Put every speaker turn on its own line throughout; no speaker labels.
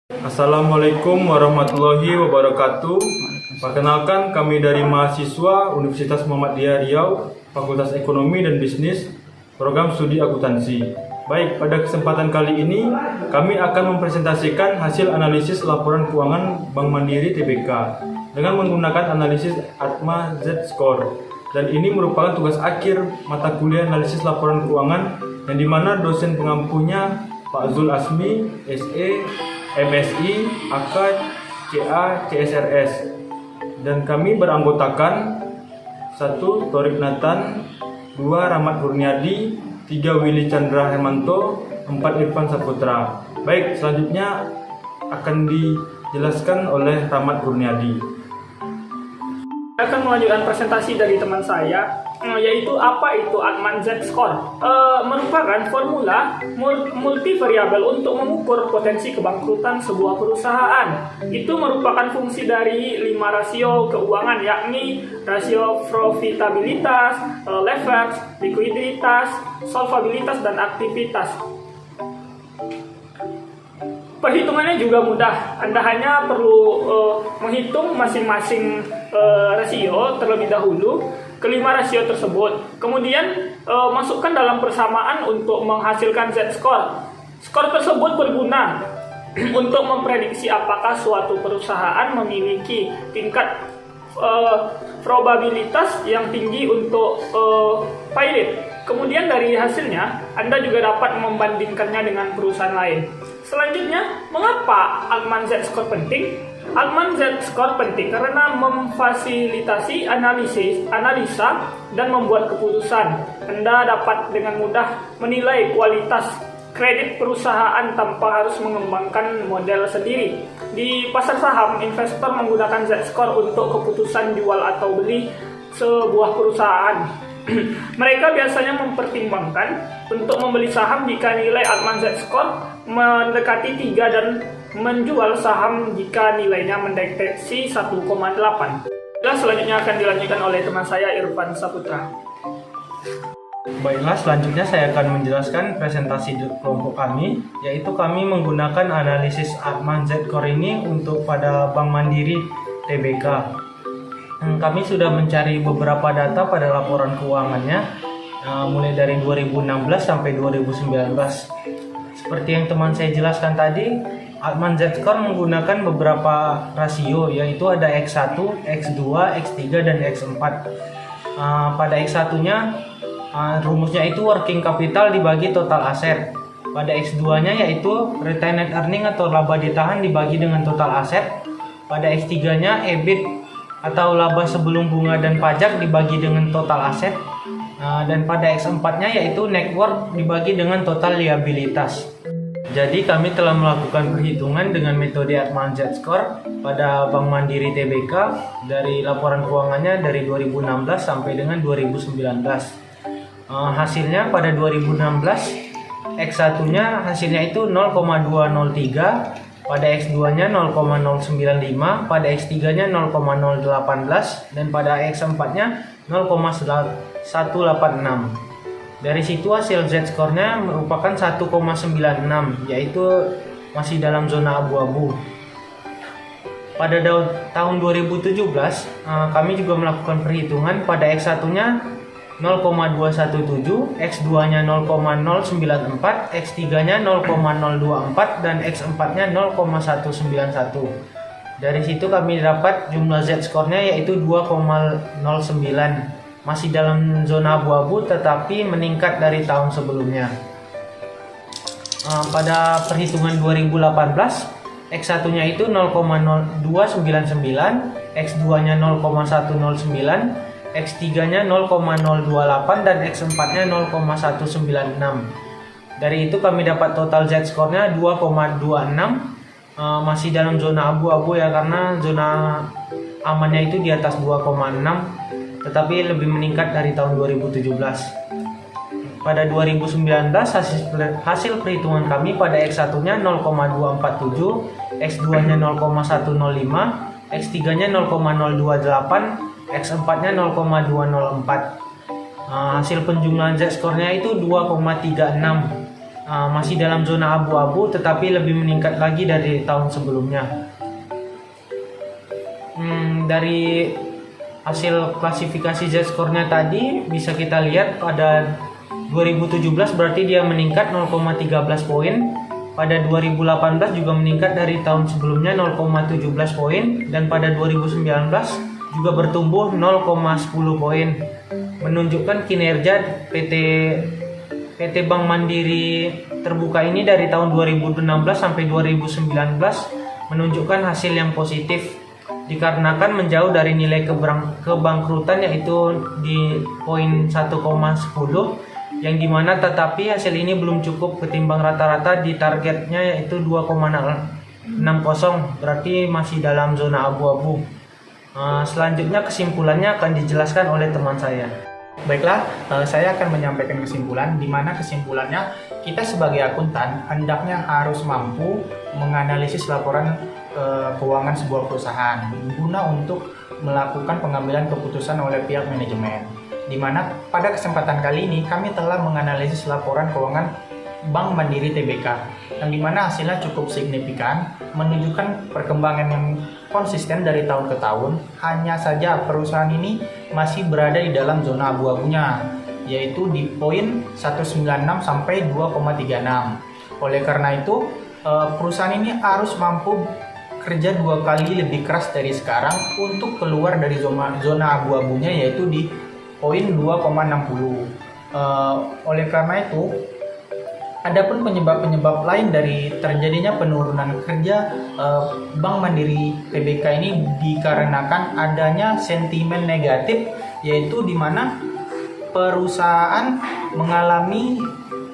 Assalamualaikum warahmatullahi wabarakatuh. Perkenalkan, kami dari mahasiswa Universitas Muhammadiyah Riau, Fakultas Ekonomi dan Bisnis, Program Studi Akuntansi. Baik, pada kesempatan kali ini kami akan mempresentasikan hasil analisis laporan keuangan Bank Mandiri Tbk dengan menggunakan analisis ATMA Z-Score. Dan ini merupakan tugas akhir mata kuliah analisis laporan keuangan yang dimana dosen pengampunya Pak Zul Asmi, SE, MSI, AK, CA, CSRS. Dan kami beranggotakan 1. Torik Nathan, 2. Rahmat Kurniadi, 3. Willy Chandra Hermanto, 4. Irfan Saputra. Baik, selanjutnya akan dijelaskan oleh Rahmat Kurniadi.
Saya akan melanjutkan presentasi dari teman saya, yaitu apa itu ATMA Z-Score. Merupakan formula multivariabel untuk mengukur potensi kebangkrutan sebuah perusahaan. Itu merupakan fungsi dari 5 rasio keuangan, yakni rasio profitabilitas, leverage, likuiditas, solvabilitas, dan aktivitas. Perhitungannya juga mudah. Anda hanya perlu menghitung masing-masing rasio terlebih dahulu, kelima rasio tersebut. Kemudian masukkan dalam persamaan untuk menghasilkan Z-score. Skor tersebut berguna untuk memprediksi apakah suatu perusahaan memiliki tingkat probabilitas yang tinggi untuk pilot. Kemudian dari hasilnya, Anda juga dapat membandingkannya dengan perusahaan lain. Selanjutnya, mengapa ATMA Z-Score penting? ATMA Z-Score penting karena memfasilitasi analisa, dan membuat keputusan. Anda dapat dengan mudah menilai kualitas kredit perusahaan tanpa harus mengembangkan model sendiri. Di pasar saham, investor menggunakan Z-Score untuk keputusan jual atau beli sebuah perusahaan. Mereka biasanya mempertimbangkan untuk membeli saham jika nilai ATMA Z-Score mendekati 3 dan menjual saham jika nilainya mendeteksi 1,8. Selanjutnya akan dilanjutkan oleh teman saya Irfan Saputra.
Baiklah, selanjutnya saya akan menjelaskan presentasi kelompok kami, yaitu kami menggunakan analisis ATMA Z-Score ini untuk pada Bank Mandiri Tbk. Kami sudah mencari beberapa data pada laporan keuangannya, mulai dari 2016 sampai 2019. Seperti yang teman saya jelaskan tadi, ATMA Z-Score menggunakan beberapa rasio, yaitu ada X1, X2, X3, dan X4. Pada X1-nya, rumusnya itu working capital dibagi total aset. Pada X2-nya yaitu retained earning atau laba ditahan dibagi dengan total aset. Pada X3-nya EBIT atau laba sebelum bunga dan pajak dibagi dengan total aset. Dan pada X4-nya yaitu net worth dibagi dengan total liabilitas. Jadi kami telah melakukan perhitungan dengan metode ATMA Z-Score pada Bank Mandiri Tbk dari laporan keuangannya dari 2016 sampai dengan 2019. Hasilnya pada 2016 X1-nya hasilnya itu 0,203, pada X2-nya 0,095, pada X3-nya 0,018, dan pada X4-nya 0,186. Dari situ hasil Z-score-nya merupakan 1,96, yaitu masih dalam zona abu-abu. Pada tahun 2017, kami juga melakukan perhitungan. Pada X1-nya 0,217, X2-nya 0,094, X3-nya 0,024, dan X4-nya 0,191. Dari situ kami dapat jumlah Z-score-nya yaitu 2,09. Masih dalam zona abu-abu tetapi meningkat dari tahun sebelumnya. Pada perhitungan 2018, X1-nya itu 0,0299, X2-nya 0,109, X3-nya 0,028, dan X4-nya 0,196. Dari itu kami dapat total Z-score-nya 2,26. Masih dalam zona abu-abu ya, karena zona amannya itu di atas 2,6, tetapi lebih meningkat dari tahun 2017. Pada 2019 hasil perhitungan kami pada X1-nya 0,247, X2-nya 0,105, X3-nya 0,028, X4-nya 0,204. Hasil penjumlahan Z-score-nya itu 2,36. masih dalam zona abu-abu, tetapi lebih meningkat lagi dari tahun sebelumnya. Dari hasil klasifikasi Z-score-nya tadi bisa kita lihat pada 2017 berarti dia meningkat 0,13 poin. Pada 2018 juga meningkat dari tahun sebelumnya 0,17 poin, dan pada 2019 juga bertumbuh 0,10 poin. Menunjukkan kinerja PT Bank Mandiri Terbuka ini dari tahun 2016 sampai 2019 menunjukkan hasil yang positif, dikarenakan menjauh dari nilai kebangkrutan yaitu di poin 1,10, yang dimana tetapi hasil ini belum cukup ketimbang rata-rata di targetnya yaitu 2,60, berarti masih dalam zona abu-abu. Selanjutnya kesimpulannya akan dijelaskan oleh teman saya.
Baiklah, saya akan menyampaikan kesimpulan, di mana kesimpulannya kita sebagai akuntan hendaknya harus mampu menganalisis laporan keuangan sebuah perusahaan guna untuk melakukan pengambilan keputusan oleh pihak manajemen. Di mana pada kesempatan kali ini kami telah menganalisis laporan keuangan Bank Mandiri Tbk, yang dimana hasilnya cukup signifikan, menunjukkan perkembangan yang konsisten dari tahun ke tahun. Hanya saja perusahaan ini masih berada di dalam zona abu-abunya, yaitu di poin 196 sampai 2,36. Oleh karena itu, perusahaan ini harus mampu kerja 2 kali lebih keras dari sekarang untuk keluar dari zona abu-abunya, yaitu di poin 2,60. Oleh karena itu, adapun penyebab-penyebab lain dari terjadinya penurunan kerja Bank Mandiri Tbk ini dikarenakan adanya sentimen negatif, yaitu di mana perusahaan mengalami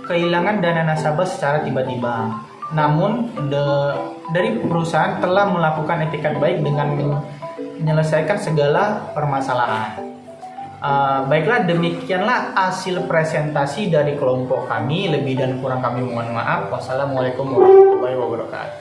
kehilangan dana nasabah secara tiba-tiba. Namun dari perusahaan telah melakukan etikat baik dengan menyelesaikan segala permasalahan. Baiklah, demikianlah hasil presentasi dari kelompok kami. Lebih dan kurang kami mohon maaf. Wassalamualaikum warahmatullahi wabarakatuh.